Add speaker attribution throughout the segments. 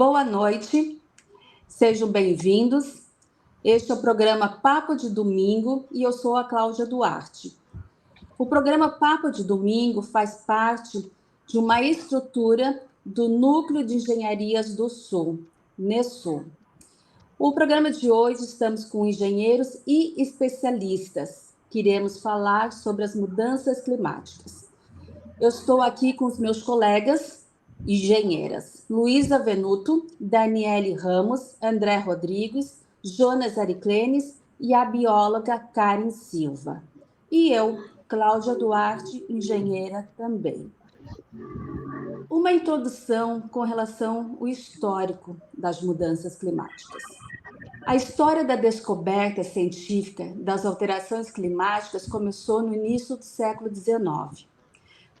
Speaker 1: Boa noite, sejam bem-vindos. Este é o programa Papo de Domingo e eu sou a Cláudia Duarte. O programa Papo de Domingo faz parte de uma estrutura do Núcleo de Engenharias do Sul, NESUL. O programa de hoje estamos com engenheiros e especialistas que iremos falar sobre as mudanças climáticas. Eu estou aqui com os meus colegas engenheiras Luísa Venuto, Daniele Ramos, André Rodrigues, Jonas Ariclenes e a bióloga Karen Silva. E eu, Cláudia Duarte, engenheira também. Uma introdução com relação ao histórico das mudanças climáticas. A história da descoberta científica das alterações climáticas começou no início do século XIX,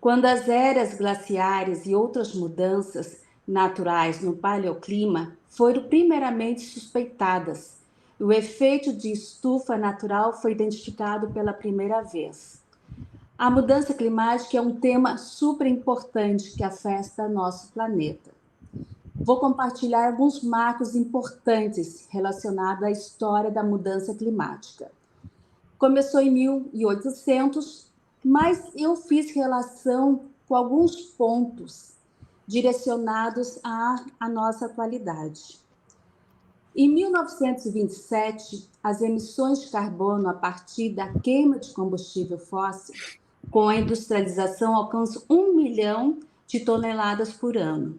Speaker 1: quando as eras glaciares e outras mudanças naturais no paleoclima foram primeiramente suspeitadas. O efeito de estufa natural foi identificado pela primeira vez. A mudança climática é um tema super importante que afeta nosso planeta. Vou compartilhar alguns marcos importantes relacionados à história da mudança climática. Começou em 1800, mas eu fiz relação com alguns pontos direcionados à nossa atualidade. Em 1927, as emissões de carbono a partir da queima de combustível fóssil, com a industrialização, alcançam 1 milhão de toneladas por ano.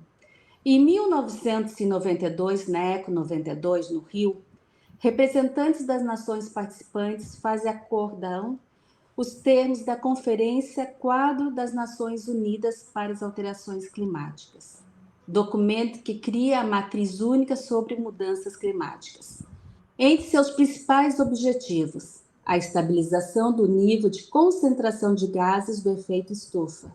Speaker 1: Em 1992, na Eco 92, no Rio, representantes das nações participantes fazem acordão os termos da Conferência Quadro das Nações Unidas para as Alterações Climáticas, documento que cria a matriz única sobre mudanças climáticas. Entre seus principais objetivos, a estabilização do nível de concentração de gases do efeito estufa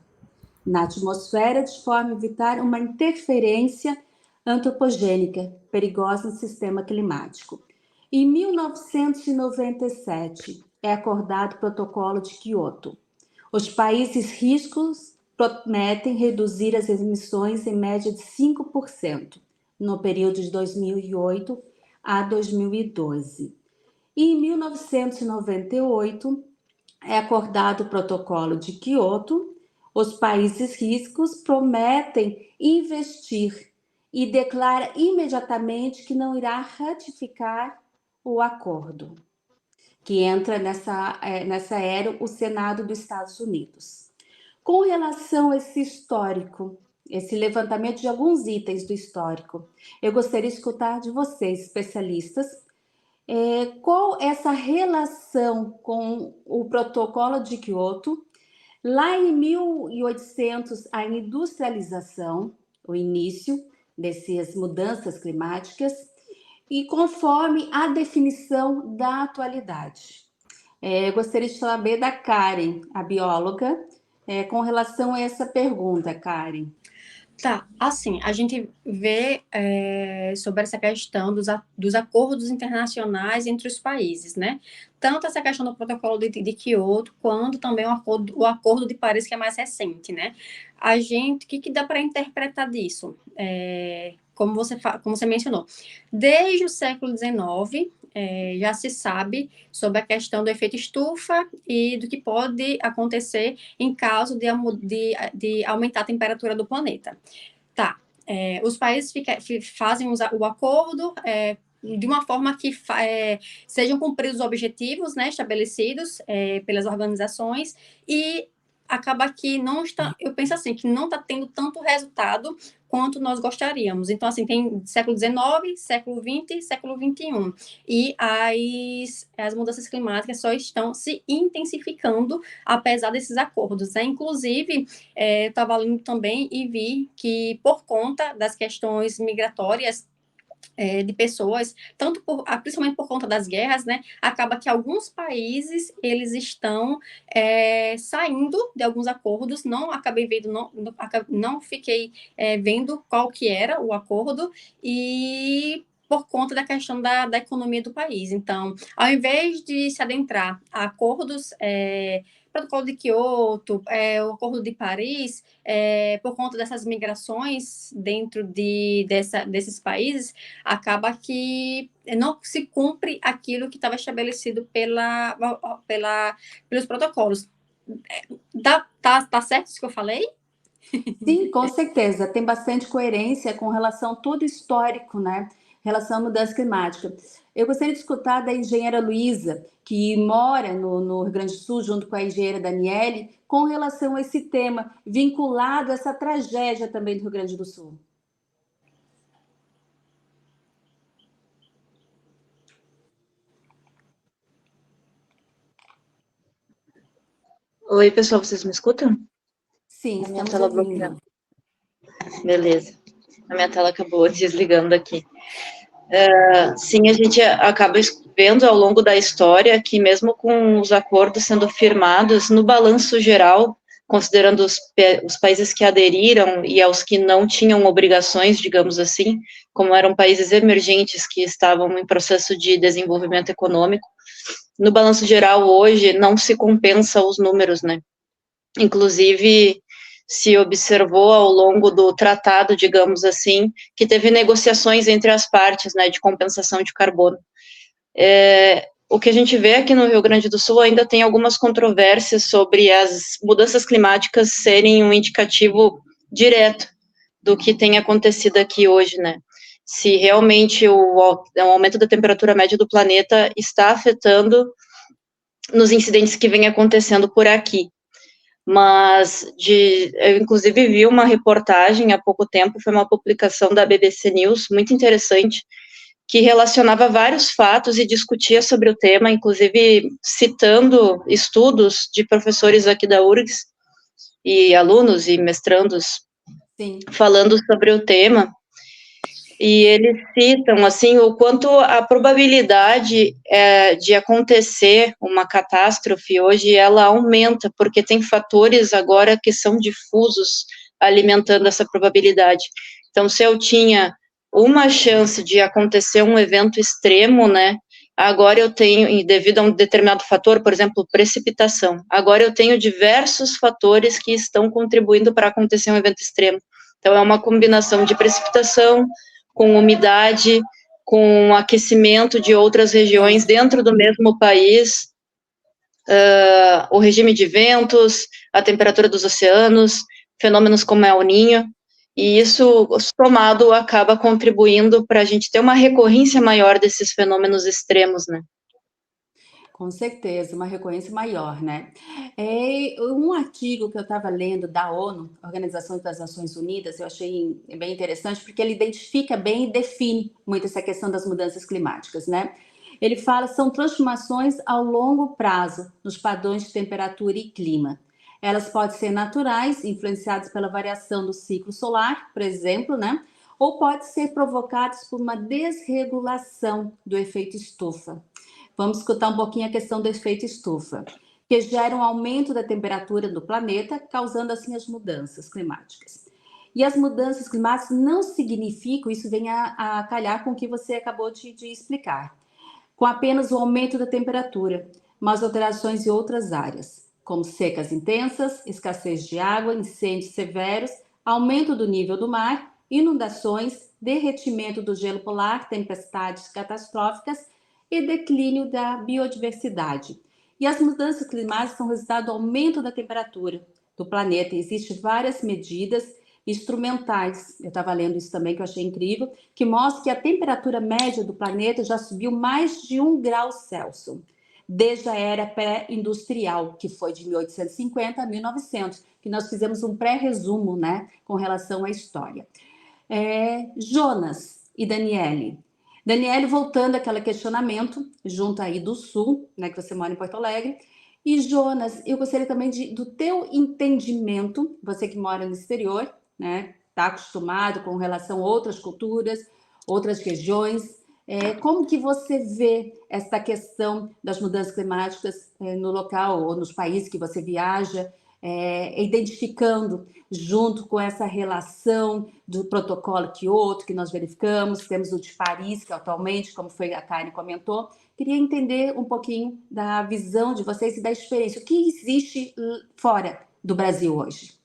Speaker 1: na atmosfera, de forma a evitar uma interferência antropogênica perigosa no sistema climático. Em 1997, é acordado o Protocolo de Quioto. Os países ricos prometem reduzir as emissões em média de 5% no período de 2008 a 2012. E em 1998, é acordado o Protocolo de Quioto. Os países ricos prometem investir e declara imediatamente que não irá ratificar o acordo, que entra nessa era o Senado dos Estados Unidos. Com relação a esse histórico, esse levantamento de alguns itens do histórico, eu gostaria de escutar de vocês, especialistas, qual essa relação com o Protocolo de Quioto. Lá em 1800, a industrialização, o início dessas mudanças climáticas, e conforme a definição da atualidade. Eu gostaria de saber da Karen, a bióloga, com relação a essa pergunta, Karen.
Speaker 2: Tá, assim, a gente vê sobre essa questão dos acordos internacionais entre os países, né? Tanto essa questão do protocolo de Quioto, quanto também o acordo de Paris, que é mais recente, né? O que dá para interpretar disso? Como você mencionou, desde o século XIX, já se sabe sobre a questão do efeito estufa e do que pode acontecer em caso de aumentar a temperatura do planeta. Tá, os países fazem o acordo de uma forma que sejam cumpridos os objetivos, né, estabelecidos pelas organizações, e acaba que não está, eu penso assim, que não está tendo tanto resultado quanto nós gostaríamos. Então, assim, tem século XIX, século XX, século XXI. E as mudanças climáticas só estão se intensificando, apesar desses acordos, né? Inclusive, eu estava lendo também e vi que, por conta das questões migratórias, de pessoas, principalmente por conta das guerras, né, acaba que alguns países, eles estão saindo de alguns acordos, não fiquei vendo qual que era o acordo, e por conta da questão da economia do país. Então, ao invés de se adentrar a acordos Protocolo de Quioto, o Acordo de Paris, por conta dessas migrações dentro desses países, acaba que não se cumpre aquilo que estava estabelecido pelos protocolos. Tá certo isso que eu falei?
Speaker 1: Sim, com certeza. Tem bastante coerência com relação a todo o histórico, né? Em relação à mudança climática. Eu gostaria de escutar da engenheira Luísa, que mora no Rio Grande do Sul, junto com a engenheira Daniele, com relação a esse tema, vinculado a essa tragédia também do Rio Grande do Sul.
Speaker 3: Oi, pessoal, vocês me escutam?
Speaker 1: Sim,
Speaker 3: A minha
Speaker 1: estamos
Speaker 3: tela
Speaker 1: ouvindo.
Speaker 3: bloqueada. Beleza. A minha tela acabou desligando aqui. Sim, a gente acaba vendo ao longo da história que mesmo com os acordos sendo firmados, no balanço geral, considerando os países que aderiram e aos que não tinham obrigações, digamos assim, como eram países emergentes que estavam em processo de desenvolvimento econômico, no balanço geral hoje não se compensa os números, né? Inclusive, se observou ao longo do tratado, digamos assim, que teve negociações entre as partes, né, de compensação de carbono. O que a gente vê aqui no Rio Grande do Sul ainda tem algumas controvérsias sobre as mudanças climáticas serem um indicativo direto do que tem acontecido aqui hoje, né? Se realmente o aumento da temperatura média do planeta está afetando nos incidentes que vem acontecendo por aqui. Mas eu inclusive vi uma reportagem há pouco tempo, foi uma publicação da BBC News, muito interessante, que relacionava vários fatos e discutia sobre o tema, inclusive citando estudos de professores aqui da URGS, e alunos e mestrandos, sim, falando sobre o tema, e eles citam, assim, o quanto a probabilidade de acontecer uma catástrofe hoje, ela aumenta, porque tem fatores agora que são difusos alimentando essa probabilidade. Então, se eu tinha uma chance de acontecer um evento extremo, né, agora eu tenho, devido a um determinado fator, por exemplo, precipitação, agora eu tenho diversos fatores que estão contribuindo para acontecer um evento extremo. Então, é uma combinação de precipitação, com umidade, com aquecimento de outras regiões dentro do mesmo país, o regime de ventos, a temperatura dos oceanos, fenômenos como El Niño, e isso, somado, acaba contribuindo para a gente ter uma recorrência maior desses fenômenos extremos, né?
Speaker 1: Com certeza, uma recorrência maior, né? Um artigo que eu estava lendo da ONU, Organização das Nações Unidas, eu achei bem interessante, porque ele identifica bem e define muito essa questão das mudanças climáticas, né? Ele fala que são transformações ao longo prazo nos padrões de temperatura e clima. Elas podem ser naturais, influenciadas pela variação do ciclo solar, por exemplo, né? Ou podem ser provocadas por uma desregulação do efeito estufa. Vamos escutar um pouquinho a questão do efeito estufa, que gera um aumento da temperatura do planeta, causando assim as mudanças climáticas. E as mudanças climáticas não significam, isso vem a calhar com o que você acabou de explicar, com apenas o aumento da temperatura, mas alterações em outras áreas, como secas intensas, escassez de água, incêndios severos, aumento do nível do mar, inundações, derretimento do gelo polar, tempestades catastróficas e declínio da biodiversidade. E as mudanças climáticas são resultado do aumento da temperatura do planeta. Existem várias medidas instrumentais, eu estava lendo isso também, que eu achei incrível, que mostra que a temperatura média do planeta já subiu mais de 1 grau Celsius, desde a era pré-industrial, que foi de 1850 a 1900, que nós fizemos um pré-resumo, né, com relação à história. Jonas e Daniele, voltando àquele questionamento, junto aí do Sul, né, que você mora em Porto Alegre. E Jonas, eu gostaria também do teu entendimento, você que mora no exterior, né, está acostumado com relação a outras culturas, outras regiões, como que você vê esta questão das mudanças climáticas no local ou nos países que você viaja? identificando junto com essa relação do protocolo Kyoto, que nós verificamos, temos o de Paris, que atualmente, como foi a Karen comentou. Queria entender um pouquinho da visão de vocês e da experiência. O que existe fora do Brasil hoje?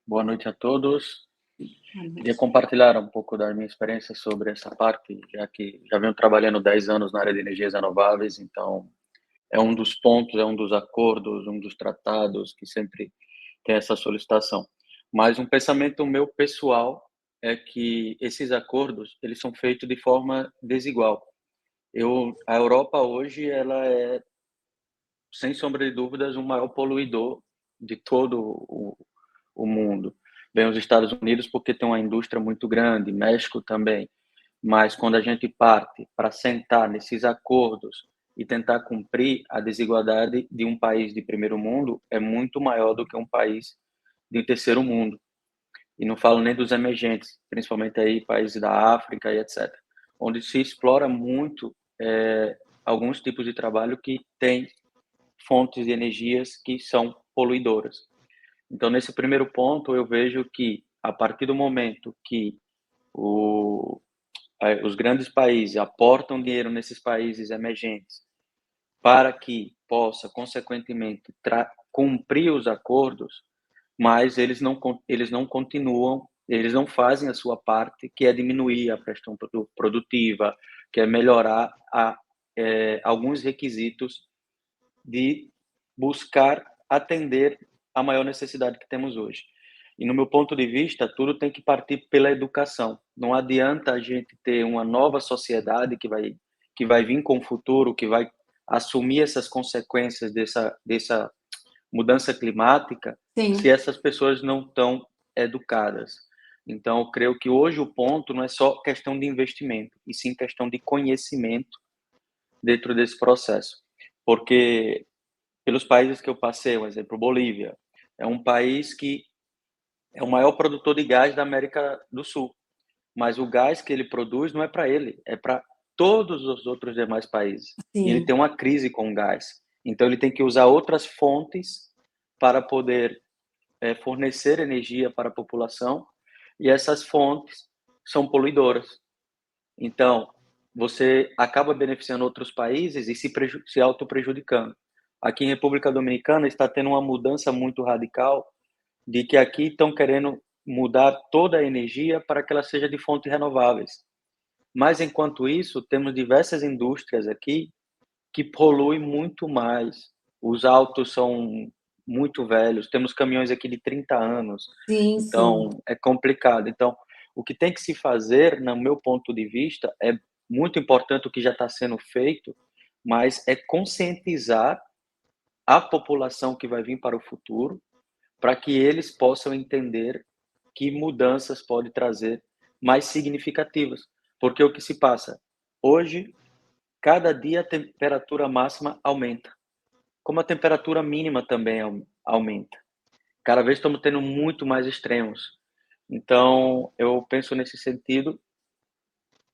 Speaker 4: Boa noite a todos. Queria compartilhar um pouco da minha experiência sobre essa parte, já que já venho trabalhando 10 anos na área de energias renováveis, então é um dos pontos, é um dos acordos, um dos tratados que sempre tem essa solicitação. Mas um pensamento meu pessoal é que esses acordos, eles são feitos de forma desigual. A Europa hoje, ela é, sem sombra de dúvidas, o maior poluidor de todo o mundo. Vem os Estados Unidos porque tem uma indústria muito grande, México também. Mas quando a gente parte para sentar nesses acordos e tentar cumprir, a desigualdade de um país de primeiro mundo é muito maior do que um país de terceiro mundo. E não falo nem dos emergentes, principalmente aí países da África e etc., onde se explora muito alguns tipos de trabalho que têm fontes de energias que são poluidoras. Então, nesse primeiro ponto, eu vejo que, a partir do momento que os grandes países aportam dinheiro nesses países emergentes para que possa, consequentemente, cumprir os acordos, mas eles não continuam, eles não fazem a sua parte, que é diminuir a questão produtiva, que é melhorar alguns requisitos de buscar atender a maior necessidade que temos hoje. E no meu ponto de vista, tudo tem que partir pela educação. Não adianta a gente ter uma nova sociedade que vai vir com o futuro, que vai assumir essas consequências dessa mudança climática,
Speaker 1: Sim.
Speaker 4: se essas pessoas não estão educadas. Então, eu creio que hoje o ponto não é só questão de investimento, e sim questão de conhecimento dentro desse processo. Porque, pelos países que eu passei, um exemplo, Bolívia, é um país que é o maior produtor de gás da América do Sul, mas o gás que ele produz não é para ele, é para todos os outros demais países.
Speaker 1: Sim.
Speaker 4: E ele tem uma crise com o gás. Então, ele tem que usar outras fontes para poder fornecer energia para a população, e essas fontes são poluidoras. Então, você acaba beneficiando outros países e se auto-prejudicando. Aqui em República Dominicana está tendo uma mudança muito radical de que aqui estão querendo mudar toda a energia para que ela seja de fontes renováveis. Mas, enquanto isso, temos diversas indústrias aqui que poluem muito mais. Os autos são muito velhos, temos caminhões aqui de 30 anos,
Speaker 1: Sim,
Speaker 4: então
Speaker 1: sim.
Speaker 4: é complicado. Então, o que tem que se fazer, no meu ponto de vista, é muito importante o que já está sendo feito, mas é conscientizar a população que vai vir para o futuro, para que eles possam entender que mudanças pode trazer mais significativas. Porque o que se passa? Hoje, cada dia a temperatura máxima aumenta, como a temperatura mínima também aumenta. Cada vez estamos tendo muito mais extremos. Então, eu penso nesse sentido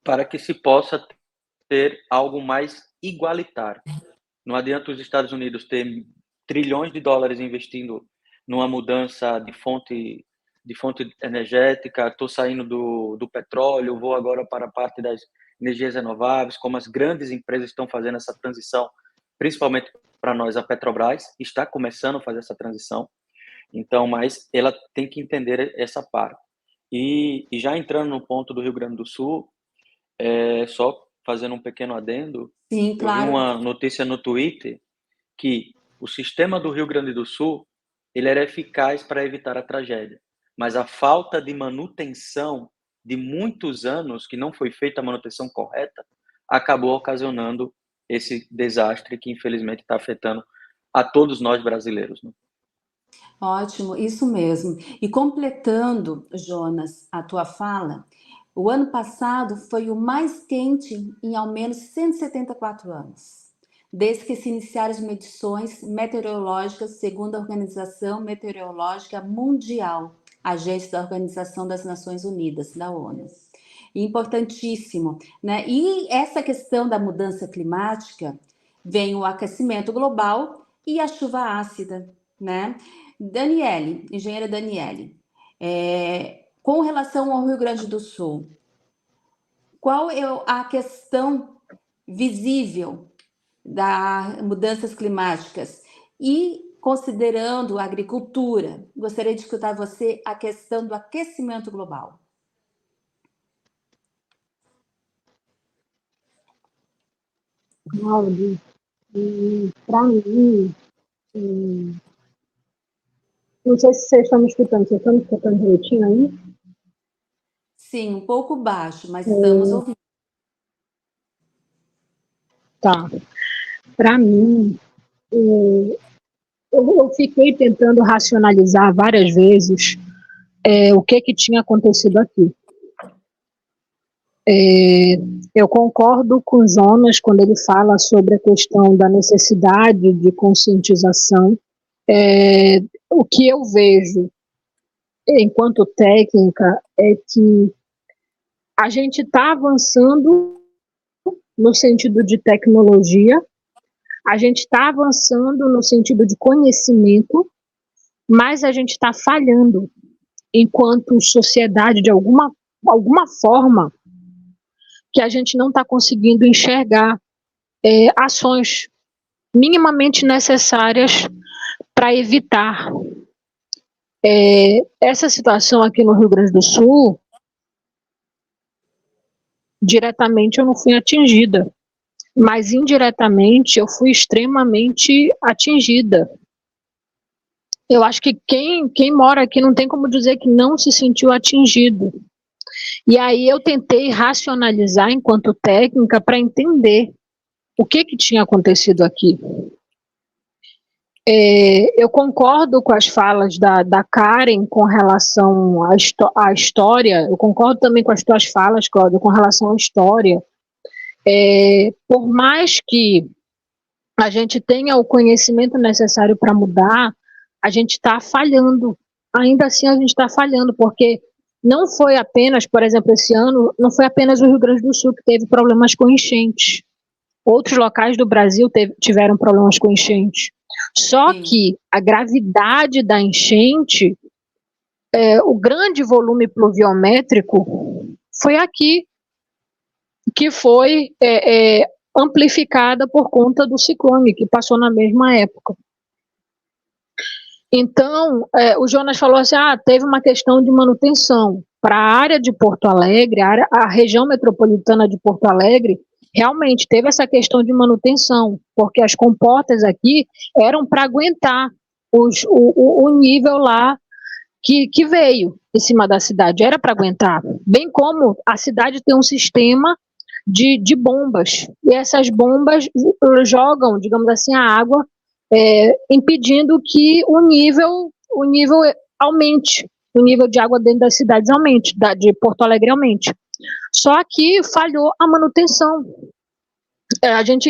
Speaker 4: para que se possa ter algo mais igualitário. Não adianta os Estados Unidos ter trilhões de dólares investindo numa mudança de fonte energética, estou saindo do petróleo, vou agora para a parte das energias renováveis, como as grandes empresas estão fazendo essa transição, principalmente para nós, a Petrobras está começando a fazer essa transição, então, mas ela tem que entender essa parte. E já entrando no ponto do Rio Grande do Sul, só fazendo um pequeno adendo,
Speaker 1: Sim,
Speaker 4: eu vi
Speaker 1: claro.
Speaker 4: uma notícia no Twitter que o sistema do Rio Grande do Sul ele era eficaz para evitar a tragédia, mas a falta de manutenção de muitos anos, que não foi feita a manutenção correta, acabou ocasionando esse desastre que infelizmente está afetando a todos nós brasileiros, né?
Speaker 1: Ótimo, isso mesmo. E completando, Jonas, a tua fala, o ano passado foi o mais quente em ao menos 174 anos, desde que se iniciaram as medições meteorológicas segundo a Organização Meteorológica Mundial, agência da Organização das Nações Unidas, da ONU. Importantíssimo, né? E essa questão da mudança climática, vem o aquecimento global e a chuva ácida, né? Daniele, engenheira Daniele, com relação ao Rio Grande do Sul, qual é a questão visível das mudanças climáticas? E, considerando a agricultura, gostaria de escutar você a questão do aquecimento global.
Speaker 5: Cláudia, para mim, não sei se vocês estão me escutando, vocês estão me escutando direitinho aí?
Speaker 1: Sim, um pouco baixo, mas estamos ouvindo.
Speaker 5: Tá. Para mim, eu fiquei tentando racionalizar várias vezes o que tinha acontecido aqui. Eu concordo com Jonas quando ele fala sobre a questão da necessidade de conscientização. O que eu vejo enquanto técnica é que a gente está avançando no sentido de tecnologia, a gente está avançando no sentido de conhecimento, mas a gente está falhando enquanto sociedade de alguma forma que a gente não está conseguindo enxergar ações minimamente necessárias para evitar essa situação aqui no Rio Grande do Sul. Diretamente eu não fui atingida, mas indiretamente eu fui extremamente atingida. Eu acho que quem mora aqui não tem como dizer que não se sentiu atingido. E aí eu tentei racionalizar enquanto técnica para entender o que tinha acontecido aqui. Eu concordo com as falas da Karen com relação à história, eu concordo também com as tuas falas, Cláudia, com relação à história. Por mais que a gente tenha o conhecimento necessário para mudar, a gente está falhando. Ainda assim a gente está falhando, porque não foi apenas, por exemplo, esse ano, não foi apenas o Rio Grande do Sul que teve problemas com enchentes. Outros locais do Brasil tiveram problemas com enchentes. Só que a gravidade da enchente, o grande volume pluviométrico foi aqui, que foi amplificada por conta do ciclone, que passou na mesma época. Então, o Jonas falou assim, teve uma questão de manutenção. Para a área de Porto Alegre, a região metropolitana de Porto Alegre, realmente teve essa questão de manutenção, porque as comportas aqui eram para aguentar o nível lá que veio em cima da cidade, era para aguentar. Bem como a cidade tem um sistema de bombas, e essas bombas jogam, digamos assim, a água, impedindo que o nível aumente, o nível de água dentro das cidades aumente, de Porto Alegre aumente. Só que falhou a manutenção.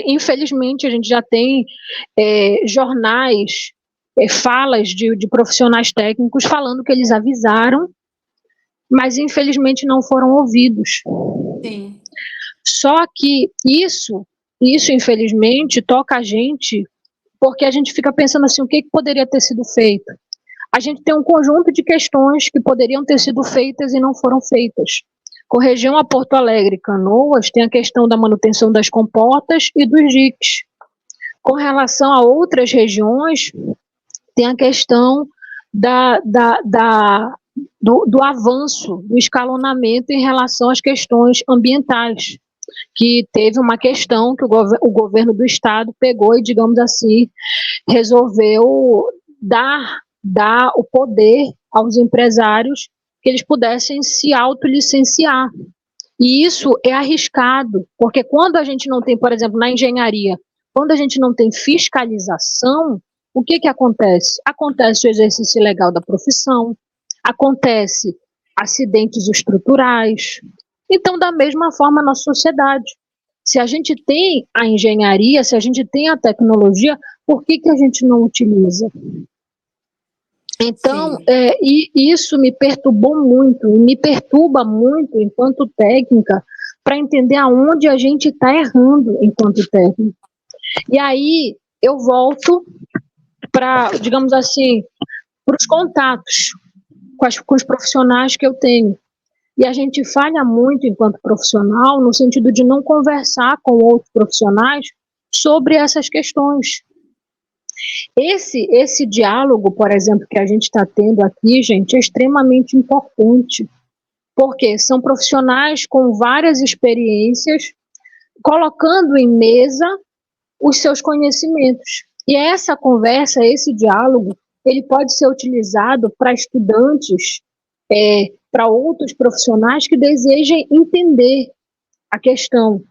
Speaker 5: Infelizmente, a gente já tem jornais, falas de profissionais técnicos falando que eles avisaram, mas infelizmente não foram ouvidos.
Speaker 1: Sim.
Speaker 5: Só que isso infelizmente toca a gente, porque a gente fica pensando assim, o que poderia ter sido feito? A gente tem um conjunto de questões que poderiam ter sido feitas e não foram feitas. Com região a Porto Alegre e Canoas, tem a questão da manutenção das comportas e dos diques. Com relação a outras regiões, tem a questão do avanço, do escalonamento em relação às questões ambientais, que teve uma questão que o governo do estado pegou e, digamos assim, resolveu dar o poder aos empresários que eles pudessem se autolicenciar. E isso é arriscado, porque quando a gente não tem, por exemplo, na engenharia, quando a gente não tem fiscalização, o que acontece? Acontece o exercício ilegal da profissão, acontece acidentes estruturais. Então, da mesma forma, a nossa sociedade. Se a gente tem a engenharia, se a gente tem a tecnologia, por que a gente não utiliza? Então, e isso me perturbou muito, e me perturba muito enquanto técnica, para entender aonde a gente está errando enquanto técnico. E aí eu volto para, digamos assim, para os contatos com os profissionais que eu tenho. E a gente falha muito enquanto profissional no sentido de não conversar com outros profissionais sobre essas questões. Esse diálogo, por exemplo, que a gente está tendo aqui, gente, é extremamente importante, porque são profissionais com várias experiências, colocando em mesa os seus conhecimentos. E essa conversa, esse diálogo, ele pode ser utilizado para estudantes, para outros profissionais que desejem entender a questão.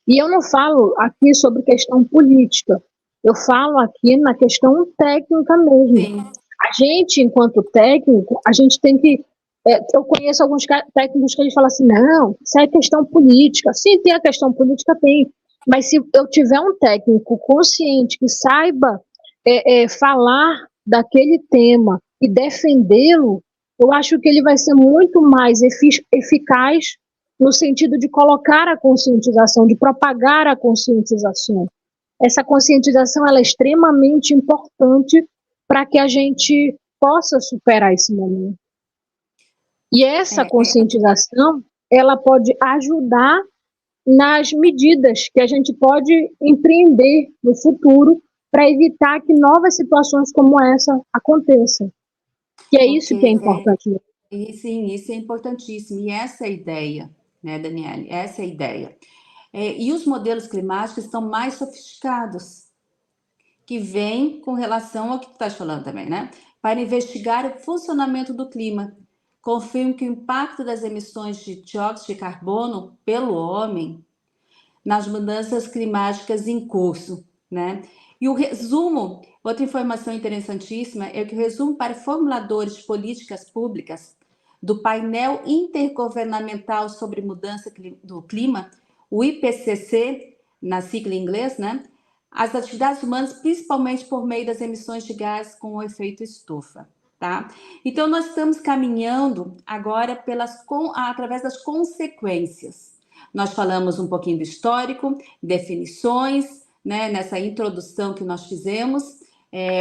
Speaker 5: E eu não falo aqui sobre questão política, eu falo aqui na questão técnica mesmo.
Speaker 1: Sim.
Speaker 5: A gente, enquanto técnico, a gente tem que... eu conheço alguns técnicos que eles falam assim, não, isso é questão política. Sim, tem a questão política, tem. Mas se eu tiver um técnico consciente que saiba falar daquele tema e defendê-lo, eu acho que ele vai ser muito mais eficaz no sentido de colocar a conscientização, de propagar a conscientização. Essa conscientização ela é extremamente importante para que a gente possa superar esse momento. E essa conscientização, ela pode ajudar nas medidas que a gente pode empreender no futuro para evitar que novas situações como essa aconteçam. Que é isso que é importante.
Speaker 1: Sim, isso é importantíssimo. E essa é a ideia, né, Daniele? Essa é a ideia. E os modelos climáticos estão mais sofisticados, que vêm com relação ao que tu estás falando também, né? Para investigar o funcionamento do clima. Confirma que o impacto das emissões de dióxido de carbono pelo homem nas mudanças climáticas em curso, né? E o resumo, outra informação interessantíssima, é que o resumo para formuladores de políticas públicas do painel intergovernamental sobre mudança do clima, o IPCC, na sigla em inglês, né? As atividades humanas, principalmente por meio das emissões de gás com o efeito estufa, tá? Então, nós estamos caminhando agora através das consequências. Nós falamos um pouquinho do histórico, definições, né, nessa introdução que nós fizemos,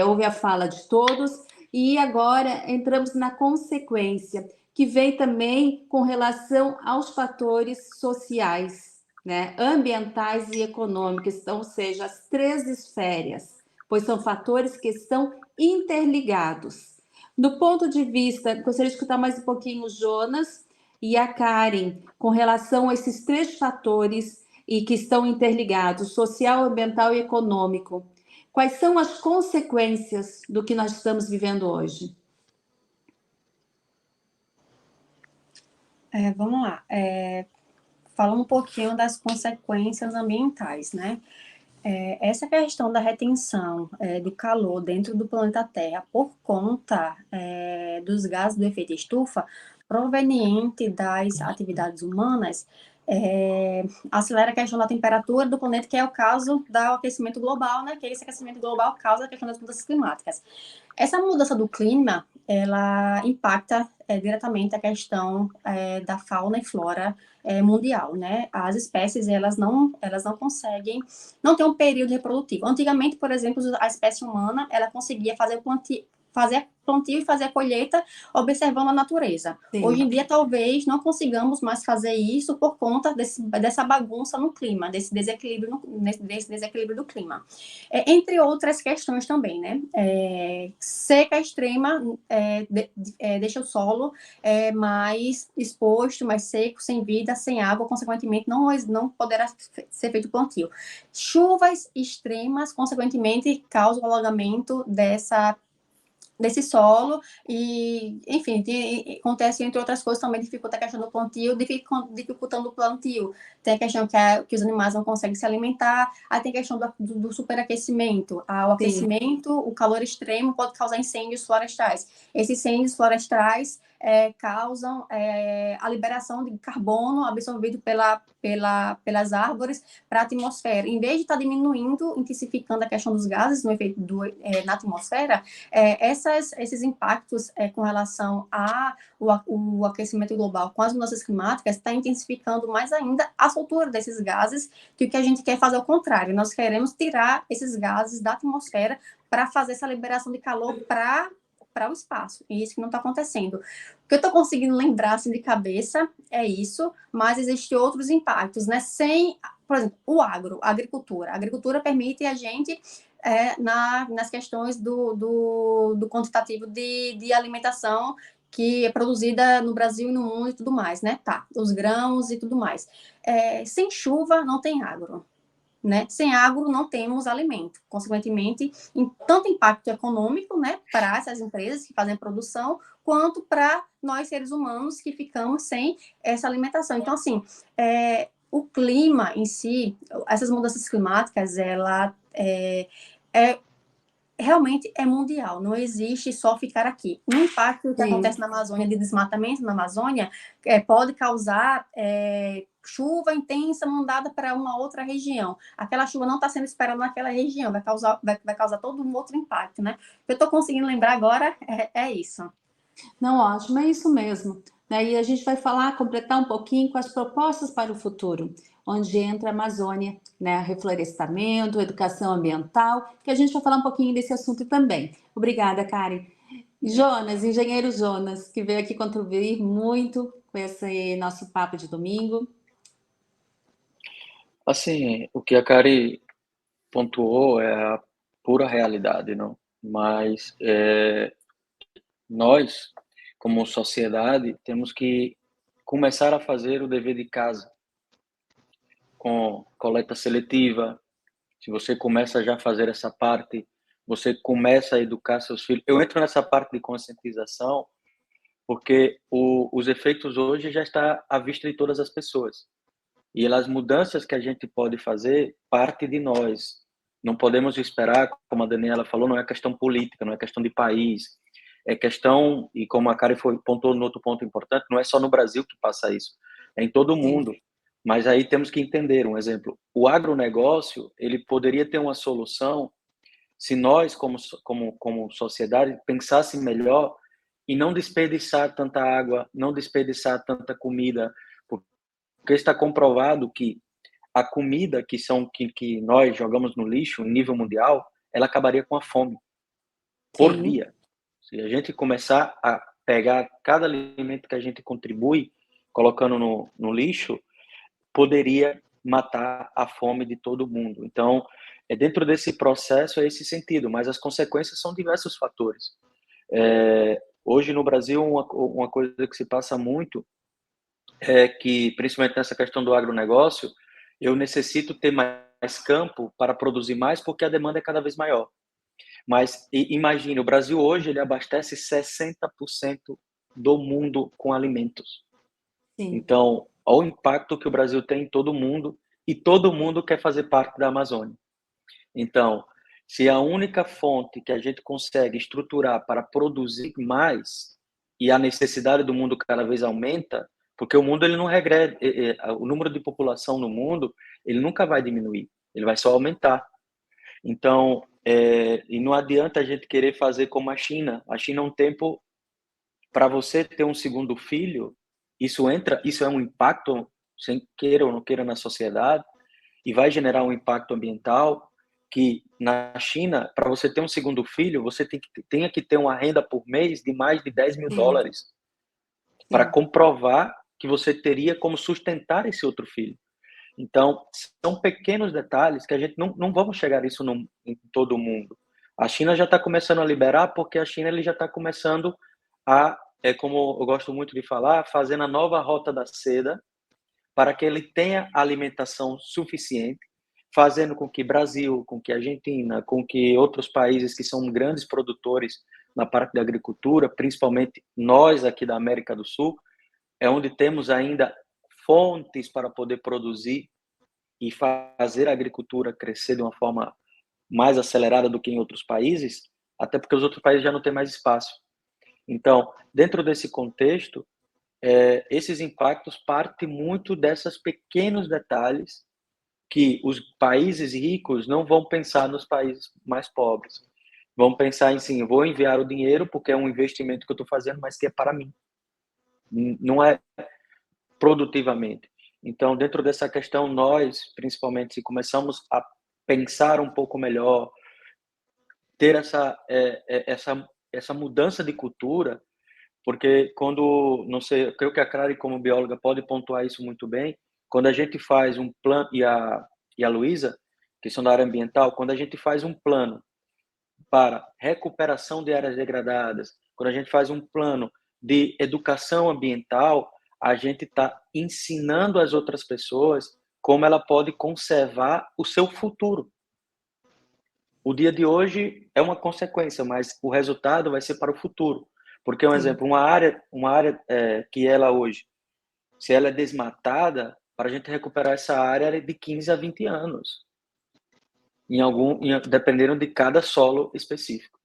Speaker 1: houve a fala de todos, e agora entramos na consequência, que vem também com relação aos fatores sociais, né, ambientais e econômicos, então, ou seja, as 3 esferas, pois são fatores que estão interligados. Do ponto de vista, gostaria de escutar mais um pouquinho o Jonas e a Karen, com relação a esses 3 fatores e que estão interligados, social, ambiental e econômico. Quais são as consequências do que nós estamos vivendo hoje?
Speaker 2: Vamos lá. Falando um pouquinho das consequências ambientais, né? Essa questão da retenção do calor dentro do planeta Terra por conta dos gases do efeito estufa proveniente das atividades humanas acelera a questão da temperatura do planeta, que é o caso do aquecimento global, né? Que esse aquecimento global causa a questão das mudanças climáticas. Essa mudança do clima, ela impacta diretamente a questão da fauna e flora mundial, né? As espécies, elas não conseguem, não tem um período reprodutivo. Antigamente, por exemplo, a espécie humana, ela conseguia fazer plantio e fazer a colheita observando a natureza. Sim. Hoje em dia, talvez não consigamos mais fazer isso por conta dessa bagunça no clima, desse desequilíbrio do clima. Entre outras questões também, né? Seca extrema deixa o solo mais exposto, mais seco, sem vida, sem água, consequentemente não poderá ser feito plantio. Chuvas extremas, consequentemente, causam o alagamento desse solo e, enfim, acontece, entre outras coisas, também dificulta a questão do plantio, dificultando o plantio. Tem a questão que os animais não conseguem se alimentar, aí tem a questão do superaquecimento. O aquecimento, o calor extremo pode causar incêndios florestais. Esses incêndios florestais causam a liberação de carbono absorvido pelas árvores para a atmosfera. Em vez de estar diminuindo, intensificando a questão dos gases no efeito na atmosfera, essa esses impactos com relação ao aquecimento global com as mudanças climáticas está intensificando mais ainda a soltura desses gases, que o que a gente quer fazer é o contrário, nós queremos tirar esses gases da atmosfera para fazer essa liberação de calor para o espaço, e isso que não está acontecendo. O que eu estou conseguindo lembrar assim, de cabeça é isso, mas existem outros impactos, né? Por exemplo, a agricultura. A agricultura permite a gente, nas questões do quantitativo de alimentação que é produzida no Brasil e no mundo e tudo mais, né? Tá, os grãos e tudo mais. Sem chuva, não tem agro. Né? Sem agro não temos alimento, consequentemente, tanto impacto econômico, né, para essas empresas que fazem a produção, quanto para nós seres humanos que ficamos sem essa alimentação. Então, assim, o clima em si, essas mudanças climáticas, ela realmente é mundial, não existe só ficar aqui. O impacto que acontece na Amazônia, de desmatamento na Amazônia, pode causar chuva intensa mandada para uma outra região. Aquela chuva não está sendo esperada naquela região, vai causar todo um outro impacto, né? O que eu estou conseguindo lembrar agora é isso.
Speaker 1: Não, ótimo, é isso mesmo. E a gente vai completar um pouquinho com as propostas para o futuro, onde entra a Amazônia, né, reflorestamento, educação ambiental, que a gente vai falar um pouquinho desse assunto também. Obrigada, Karen. Jonas, engenheiro Jonas, que veio aqui contribuir muito com esse nosso papo de domingo.
Speaker 4: Assim, o que a Karen pontuou é a pura realidade, não? Mas nós, como sociedade, temos que começar a fazer o dever de casa com coleta seletiva. Se você começa já a fazer essa parte, você começa a educar seus filhos. Eu entro nessa parte de conscientização porque os efeitos hoje já está à vista de todas as pessoas. E as mudanças que a gente pode fazer parte de nós. Não podemos esperar, como a Daniela falou, não é questão política, não é questão de país. É questão, e como a Karen pontuou no outro ponto importante, não é só no Brasil que passa isso, é em todo o mundo. Mas aí temos que entender, um exemplo, o agronegócio, ele poderia ter uma solução se nós, como sociedade, pensássemos melhor e não desperdiçar tanta água, não desperdiçar tanta comida, porque está comprovado que a comida que nós jogamos no lixo, em nível mundial, ela acabaria com a fome por dia. Se a gente começar a pegar cada alimento que a gente contribui, colocando no lixo, poderia matar a fome de todo mundo. Então, dentro desse processo é esse sentido, mas as consequências são diversos fatores. Hoje no Brasil, uma coisa que se passa muito é que, principalmente nessa questão do agronegócio, eu necessito ter mais campo para produzir mais porque a demanda é cada vez maior. Mas imagine, o Brasil hoje ele abastece 60% do mundo com alimentos. Sim. Então, olha o impacto que o Brasil tem em todo mundo e todo mundo quer fazer parte da Amazônia. Então, se a única fonte que a gente consegue estruturar para produzir mais e a necessidade do mundo cada vez aumenta, porque o mundo ele não regrede, o número de população no mundo ele nunca vai diminuir, ele vai só aumentar. Então, e não adianta a gente querer fazer como a China. A China, um tempo, para você ter um segundo filho, isso é um impacto, sem queira ou não queira, na sociedade, e vai gerar um impacto ambiental, que na China, para você ter um segundo filho, você tenha que ter uma renda por mês de mais de 10 mil dólares para comprovar que você teria como sustentar esse outro filho. Então, são pequenos detalhes que a gente não vamos chegar a isso em todo o mundo. A China já está começando a liberar, porque a China ele já está começando a, como eu gosto muito de falar, fazendo a nova rota da seda para que ele tenha alimentação suficiente, fazendo com que Brasil, com que Argentina, com que outros países que são grandes produtores na parte da agricultura, principalmente nós aqui da América do Sul, é onde temos ainda fontes para poder produzir e fazer a agricultura crescer de uma forma mais acelerada do que em outros países, até porque os outros países já não têm mais espaço. Então, dentro desse contexto, esses impactos partem muito desses pequenos detalhes que os países ricos não vão pensar nos países mais pobres. vão pensar em sim, vou enviar o dinheiro porque é um investimento que eu estou fazendo, mas que é para mim, não é produtivamente. Então, dentro dessa questão, nós, principalmente, se começamos a pensar um pouco melhor, ter essa mudança de cultura, porque quando, não sei, eu creio que a Clara, como bióloga, pode pontuar isso muito bem, quando a gente faz um plano, e a Luísa, que são da área ambiental, quando a gente faz um plano para recuperação de áreas degradadas, quando a gente faz um plano de educação ambiental, a gente está ensinando as outras pessoas como ela pode conservar o seu futuro. O dia de hoje é uma consequência, mas o resultado vai ser para o futuro. Porque, um exemplo, uma área que ela hoje, se ela é desmatada, para a gente recuperar essa área é de 15 a 20 anos. Dependendo de cada solo específico.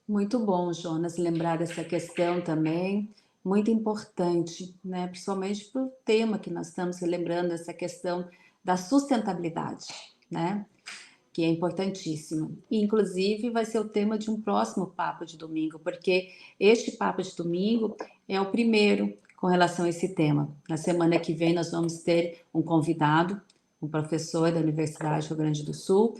Speaker 1: Muito bom, Jonas, lembrar dessa questão também, muito importante, né? Principalmente para o tema que nós estamos lembrando, essa questão da sustentabilidade, né? Que é importantíssimo. E, inclusive, vai ser o tema de um próximo Papo de Domingo, porque este Papo de Domingo é o primeiro com relação a esse tema. Na semana que vem, nós vamos ter um convidado, um professor da Universidade do Rio Grande do Sul,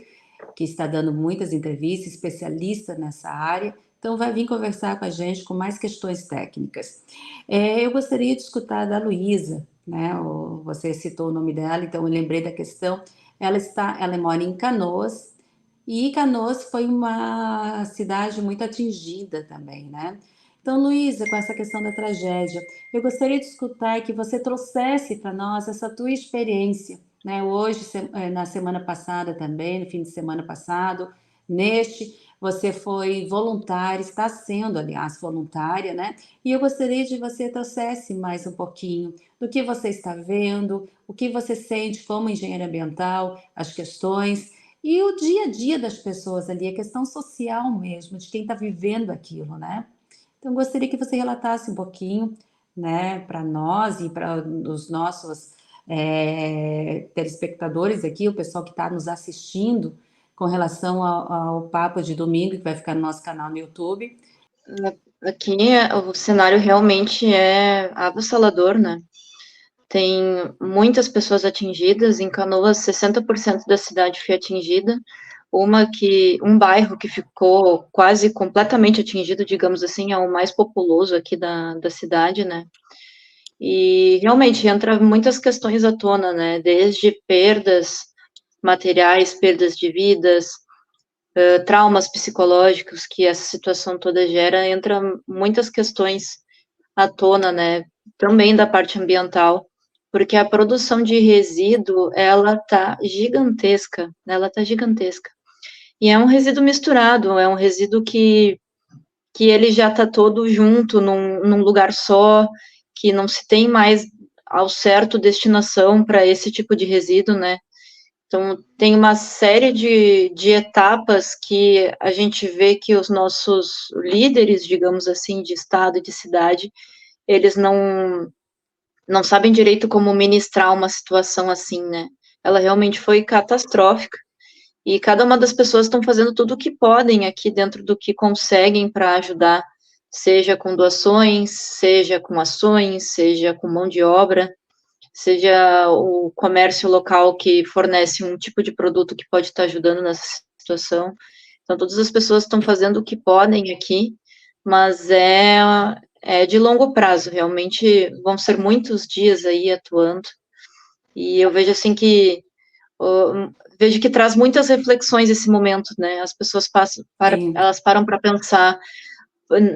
Speaker 1: que está dando muitas entrevistas, especialista nessa área, então vai vir conversar com a gente com mais questões técnicas. Eu gostaria de escutar da Luísa, né? Você citou o nome dela, então eu lembrei da questão. Ela mora em Canoas, e Canoas foi uma cidade muito atingida também, né? Então, Luísa, com essa questão da tragédia, eu gostaria de escutar que você trouxesse para nós essa tua experiência, né? Hoje, na semana passada também, no fim de semana passado, você foi voluntária, está sendo, aliás, voluntária, né? E eu gostaria de que você trouxesse mais um pouquinho do que você está vendo, o que você sente como engenheiro ambiental, as questões e o dia a dia das pessoas ali, a questão social mesmo, de quem está vivendo aquilo, né? Então, gostaria que você relatasse um pouquinho, né, para nós e para os nossos telespectadores aqui, o pessoal que está nos assistindo, com relação ao Papo de Domingo, que vai ficar no nosso canal no YouTube.
Speaker 3: Aqui o cenário realmente é avassalador, né? Tem muitas pessoas atingidas, em Canoas 60% da cidade foi atingida, um bairro que ficou quase completamente atingido, digamos assim, é o mais populoso aqui da cidade, né? E realmente entra muitas questões à tona, né? Desde perdas materiais, perdas de vidas, traumas psicológicos que essa situação toda gera, entra muitas questões à tona, né? Também da parte ambiental, porque a produção de resíduo, ela tá gigantesca, né? Ela tá gigantesca. E é um resíduo misturado, é um resíduo que ele já está todo junto num lugar só, que não se tem mais ao certo destinação para esse tipo de resíduo, né? Então, tem uma série de etapas que a gente vê que os nossos líderes, digamos assim, de estado e de cidade, eles não sabem direito como ministrar uma situação assim, né? Ela realmente foi catastrófica. E cada uma das pessoas estão fazendo tudo o que podem aqui dentro do que conseguem para ajudar, seja com doações, seja com ações, seja com mão de obra, seja o comércio local que fornece um tipo de produto que pode estar ajudando nessa situação. Então, todas as pessoas estão fazendo o que podem aqui, mas é de longo prazo, realmente vão ser muitos dias aí atuando. E eu vejo assim que vejo que traz muitas reflexões esse momento, né? As pessoas elas param para pensar,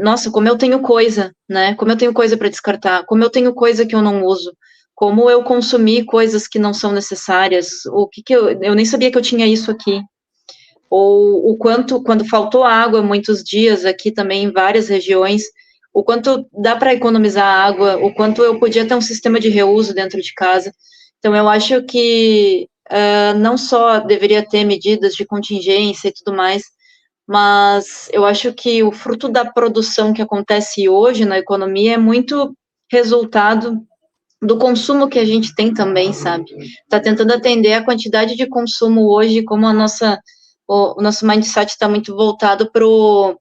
Speaker 3: nossa, como eu tenho coisa, né? Como eu tenho coisa para descartar, como eu tenho coisa que eu não uso, como eu consumi coisas que não são necessárias, o que eu nem sabia que eu tinha isso aqui. Ou o quanto, quando faltou água muitos dias aqui também em várias regiões, o quanto dá para economizar água, o quanto eu podia ter um sistema de reuso dentro de casa. Então, eu acho que não só deveria ter medidas de contingência e tudo mais, mas eu acho que o fruto da produção que acontece hoje na economia é muito resultado do consumo que a gente tem também, sabe? Está tentando atender a quantidade de consumo hoje, como a nossa o nosso mindset está muito voltado para o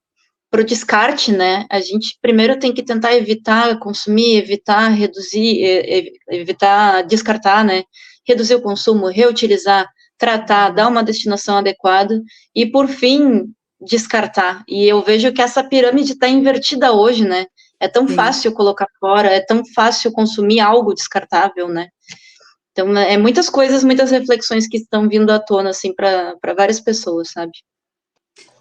Speaker 3: descarte, né? A gente primeiro tem que tentar evitar consumir, evitar reduzir, evitar descartar, né? Reduzir o consumo, reutilizar, tratar, dar uma destinação adequada e, por fim, descartar. E eu vejo que essa pirâmide está invertida hoje, né? É tão fácil colocar fora, é tão fácil consumir algo descartável, né? Então, é muitas coisas, muitas reflexões que estão vindo à tona, assim, para várias pessoas, sabe?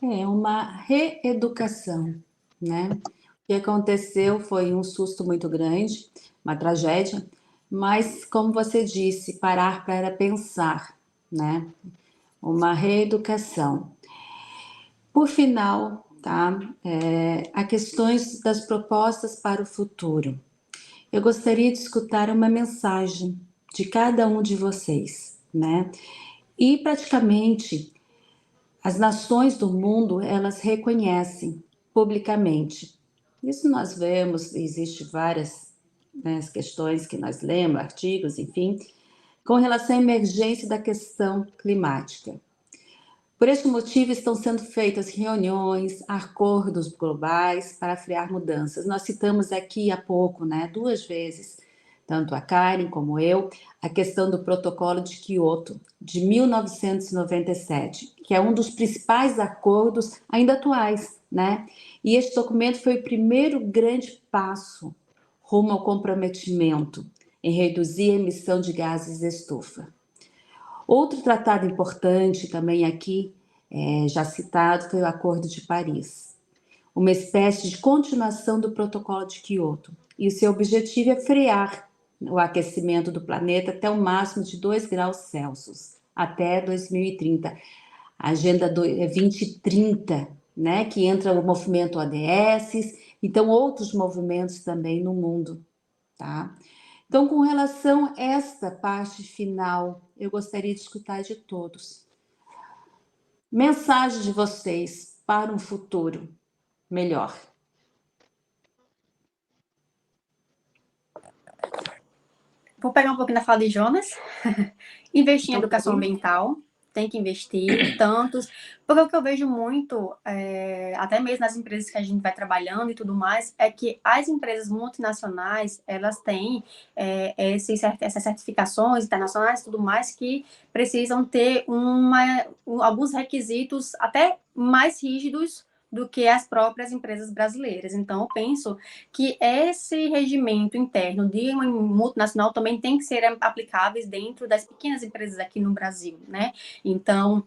Speaker 1: É uma reeducação, né? O que aconteceu foi um susto muito grande, uma tragédia, mas, como você disse, parar para pensar, né? Uma reeducação. Por final, tá? Há questões das propostas para o futuro. Eu gostaria de escutar uma mensagem de cada um de vocês, né? E praticamente as nações do mundo, elas reconhecem publicamente. Isso nós vemos, existe várias, né, questões que nós lemos, artigos, enfim, com relação à emergência da questão climática. Por este motivo, estão sendo feitas reuniões, acordos globais para frear mudanças. Nós citamos aqui há pouco, né, 2 vezes, tanto a Karen como eu, a questão do Protocolo de Quioto, de 1997, que é um dos principais acordos ainda atuais, né? E este documento foi o primeiro grande passo rumo ao comprometimento em reduzir a emissão de gases de estufa. Outro tratado importante também aqui, já citado, foi o Acordo de Paris, uma espécie de continuação do Protocolo de Quioto. E o seu objetivo é frear o aquecimento do planeta até o máximo de 2 graus Celsius, até 2030. A Agenda 2030, né, que entra o movimento ODS, então outros movimentos também no mundo, tá? Então, com relação a esta parte final, eu gostaria de escutar de todos. Mensagem de vocês para um futuro melhor.
Speaker 2: Vou pegar um pouquinho da fala de Jonas. Investir em educação ambiental, tem que investir tantos, porque o que eu vejo muito, até mesmo nas empresas que a gente vai trabalhando e tudo mais, é que as empresas multinacionais, elas têm essas certificações internacionais e tudo mais que precisam ter alguns requisitos até mais rígidos do que as próprias empresas brasileiras. Então, eu penso que esse regimento interno de uma multinacional também tem que ser aplicáveis dentro das pequenas empresas aqui no Brasil, né? Então,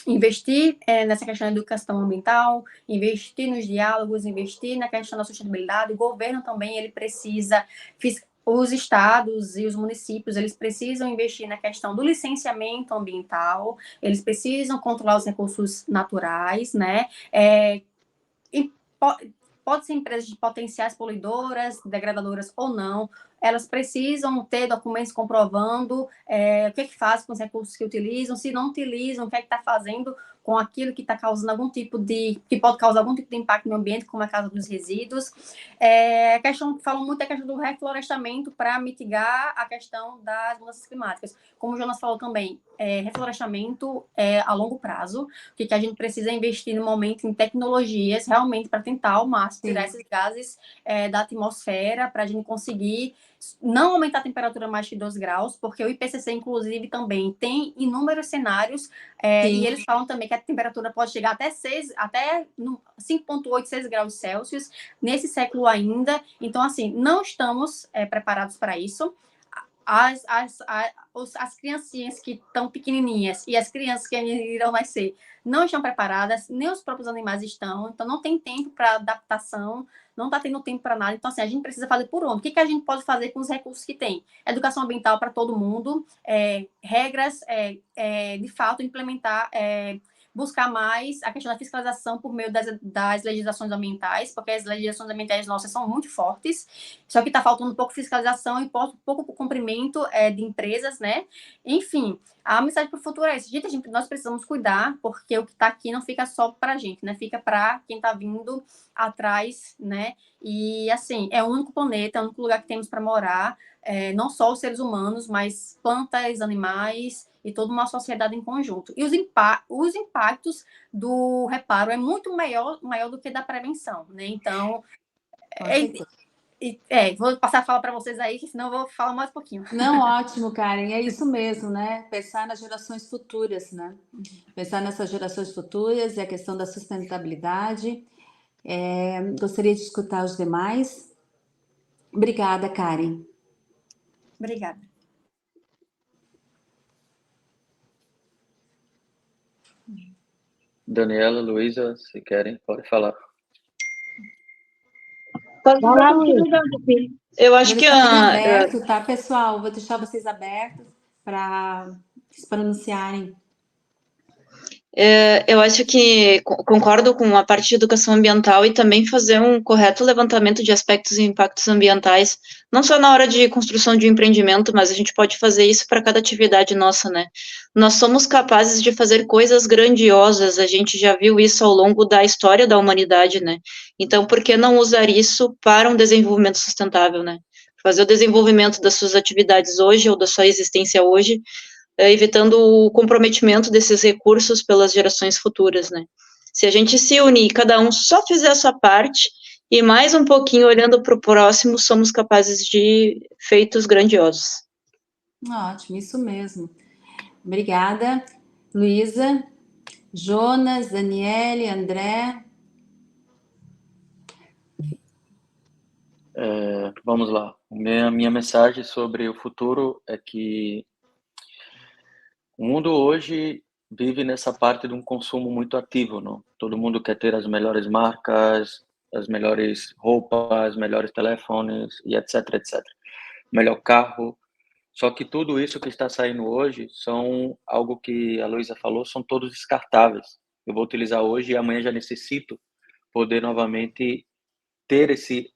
Speaker 2: investir nessa questão da educação ambiental, investir nos diálogos, investir na questão da sustentabilidade. O governo também, ele precisa... Os estados e os municípios, eles precisam investir na questão do licenciamento ambiental, eles precisam controlar os recursos naturais, né? Pode ser empresas de potenciais poluidoras, degradadoras ou não, elas precisam ter documentos comprovando o que fazem com os recursos que utilizam, se não utilizam, o que está fazendo com aquilo que está causando que pode causar algum tipo de impacto no ambiente, como a causa dos resíduos. Falam muito da questão do reflorestamento para mitigar a questão das mudanças climáticas. Como o Jonas falou também, reflorestamento a longo prazo, que a gente precisa investir no momento em tecnologias realmente para tentar ao máximo tirar esses gases da atmosfera, para a gente conseguir não aumentar a temperatura mais de 2 graus, porque o IPCC, inclusive, também tem inúmeros cenários, e eles falam também que a temperatura pode chegar até 5,8, 6 graus Celsius nesse século ainda. Então, assim, não estamos preparados para isso. As criancinhas que estão pequenininhas e as crianças que irão nascer não estão preparadas, nem os próprios animais estão, então não tem tempo para adaptação, não está tendo tempo para nada. Então, assim, a gente precisa fazer por onde? O que a gente pode fazer com os recursos que tem? Educação ambiental para todo mundo, regras, de fato, implementar... buscar mais a questão da fiscalização por meio das legislações ambientais, porque as legislações ambientais nossas são muito fortes, só que está faltando um pouco de fiscalização e pouco cumprimento de empresas, né? Enfim, A mensagem para o futuro é essa. Gente, nós precisamos cuidar, porque o que está aqui não fica só para a gente, né? Fica para quem está vindo atrás, né? E, assim, é o único planeta, é o único lugar que temos para morar, não só os seres humanos, mas plantas, animais e toda uma sociedade em conjunto. E os impactos do reparo é muito maior do que da prevenção, né? Então, vou passar a fala para vocês aí, que senão eu vou falar mais um pouquinho.
Speaker 1: Não, ótimo, Karen, é isso mesmo, né? Pensar nas gerações futuras, né? Pensar nessas gerações futuras e a questão da sustentabilidade. Gostaria de escutar os demais. Obrigada, Karen.
Speaker 2: Obrigada.
Speaker 4: Daniela, Luísa, se querem, pode falar.
Speaker 3: Eu acho que
Speaker 1: aberto, tá, pessoal? Vou deixar vocês abertos para se pronunciarem.
Speaker 3: Eu acho que concordo com a parte de educação ambiental e também fazer um correto levantamento de aspectos e impactos ambientais, não só na hora de construção de um empreendimento, mas a gente pode fazer isso para cada atividade nossa, né? Nós somos capazes de fazer coisas grandiosas, a gente já viu isso ao longo da história da humanidade, né? Então, por que não usar isso para um desenvolvimento sustentável, né? Fazer o desenvolvimento das suas atividades hoje ou da sua existência hoje, evitando o comprometimento desses recursos pelas gerações futuras, né? Se a gente se unir, cada um só fizer a sua parte e mais um pouquinho olhando para o próximo, somos capazes de feitos grandiosos.
Speaker 1: Ótimo, isso mesmo. Obrigada, Luísa, Jonas, Daniele, André.
Speaker 4: Vamos lá. Minha mensagem sobre o futuro é que o mundo hoje vive nessa parte de um consumo muito ativo, não? Todo mundo quer ter as melhores marcas, as melhores roupas, melhores telefones e etc, etc. Melhor carro. Só que tudo isso que está saindo hoje são algo que a Luísa falou, são todos descartáveis. Eu vou utilizar hoje e amanhã já necessito poder novamente ter esse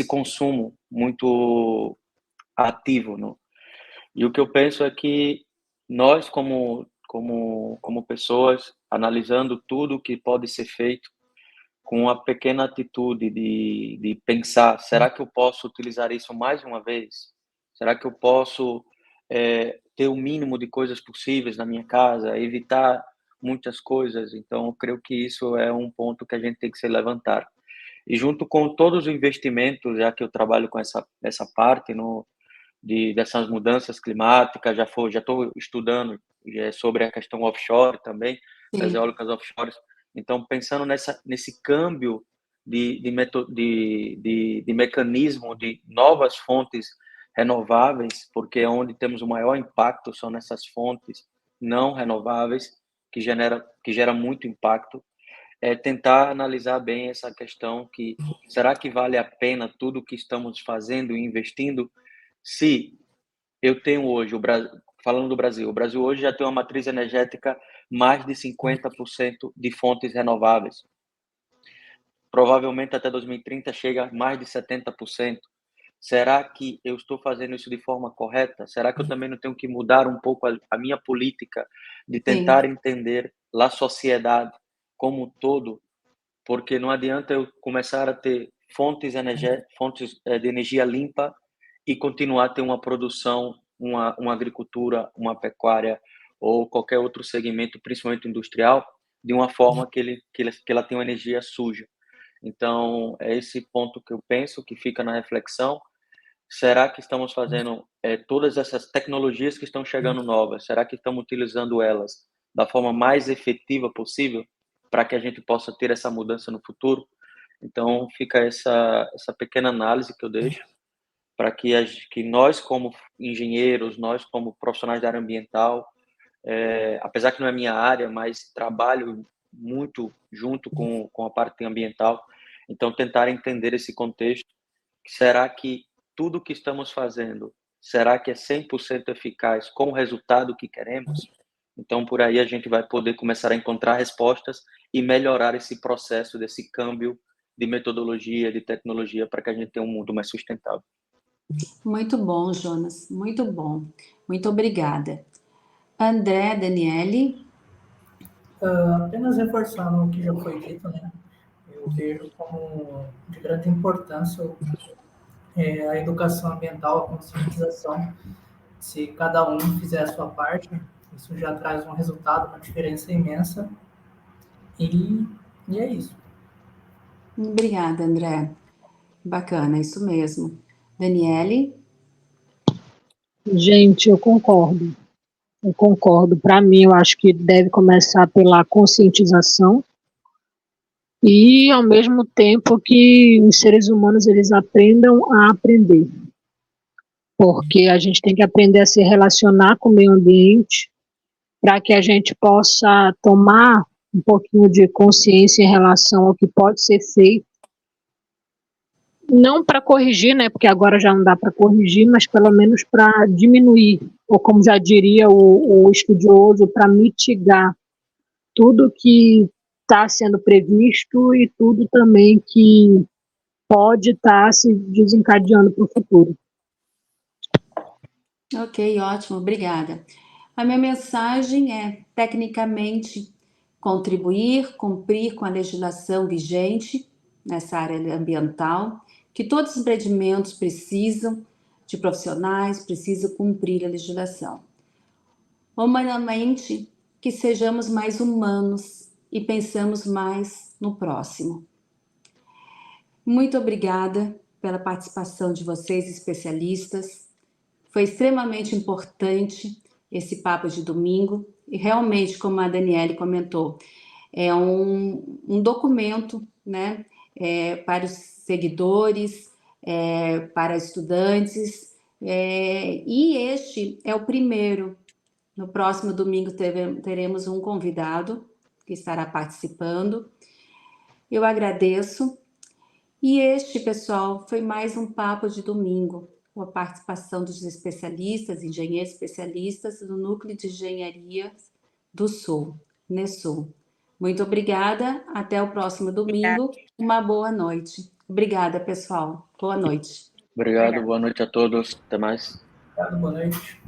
Speaker 4: consumo muito ativo, não? E o que eu penso é que nós, como pessoas, analisando tudo que pode ser feito, com uma pequena atitude de pensar, será que eu posso utilizar isso mais uma vez? Será que eu posso ter o mínimo de coisas possíveis na minha casa, evitar muitas coisas? Então, eu creio que isso é um ponto que a gente tem que se levantar. E junto com todos os investimentos, já que eu trabalho com essa parte dessas mudanças climáticas, já estou estudando sobre a questão offshore também, das eólicas offshore. Então, pensando nesse câmbio de mecanismo de novas fontes renováveis, porque é onde temos o maior impacto são nessas fontes não renováveis, que gera muito impacto, tentar analisar bem essa questão que será que vale a pena tudo que estamos fazendo e investindo se eu tenho hoje, falando do Brasil, o Brasil hoje já tem uma matriz energética mais de 50% de fontes renováveis. Provavelmente até 2030 chega a mais de 70%. Será que eu estou fazendo isso de forma correta? Será que eu também não tenho que mudar um pouco a minha política de tentar entender a sociedade como um todo? Porque não adianta eu começar a ter fontes de energia limpa e continuar a ter uma produção, uma agricultura, uma pecuária ou qualquer outro segmento, principalmente industrial, de uma forma que ela tem uma energia suja. Então, é esse ponto que eu penso que fica na reflexão. Será que estamos fazendo todas essas tecnologias que estão chegando novas? Será que estamos utilizando elas da forma mais efetiva possível para que a gente possa ter essa mudança no futuro? Então, fica essa pequena análise que eu deixo para que nós, como engenheiros, nós, como profissionais da área ambiental, apesar que não é minha área, mas trabalho muito junto com a parte ambiental, então tentar entender esse contexto. Será que tudo que estamos fazendo, será que é 100% eficaz com o resultado que queremos? Então, por aí a gente vai poder começar a encontrar respostas e melhorar esse processo desse câmbio de metodologia, de tecnologia, para que a gente tenha um mundo mais sustentável.
Speaker 1: Muito bom, Jonas, muito bom. Muito obrigada. André, Daniele?
Speaker 6: Apenas reforçando o que já foi dito, né? Eu vejo como de grande importância a educação ambiental, a conscientização. Se cada um fizer a sua parte, isso já traz um resultado, uma diferença imensa. E é isso.
Speaker 1: Obrigada, André. Bacana, isso mesmo. Daniele?
Speaker 5: Gente, eu concordo. Eu concordo. Para mim, eu acho que deve começar pela conscientização e, ao mesmo tempo, que os seres humanos eles aprendam a aprender, porque a gente tem que aprender a se relacionar com o meio ambiente para que a gente possa tomar um pouquinho de consciência em relação ao que pode ser feito, não para corrigir, né, porque agora já não dá para corrigir, mas pelo menos para diminuir, ou como já diria o estudioso, para mitigar tudo que está sendo previsto e tudo também que pode estar se desencadeando para o futuro.
Speaker 1: Ok, ótimo, obrigada. A minha mensagem é, tecnicamente, contribuir, cumprir com a legislação vigente nessa área ambiental, que todos os empreendimentos precisam de profissionais, precisam cumprir a legislação. Humanamente, que sejamos mais humanos e pensamos mais no próximo. Muito obrigada pela participação de vocês, especialistas. Foi extremamente importante esse papo de domingo e realmente, como a Daniele comentou, é um documento, né, para os seguidores, para estudantes, e este é o primeiro. No próximo domingo teremos um convidado que estará participando. Eu agradeço. E este, pessoal, foi mais um papo de domingo, com a participação dos especialistas, engenheiros especialistas do Núcleo de Engenharia do Sul, NESUL. Muito obrigada, até o próximo domingo, uma boa noite. Obrigada, pessoal, boa noite.
Speaker 4: Obrigado, boa noite a todos, até mais.
Speaker 6: Obrigado, boa noite.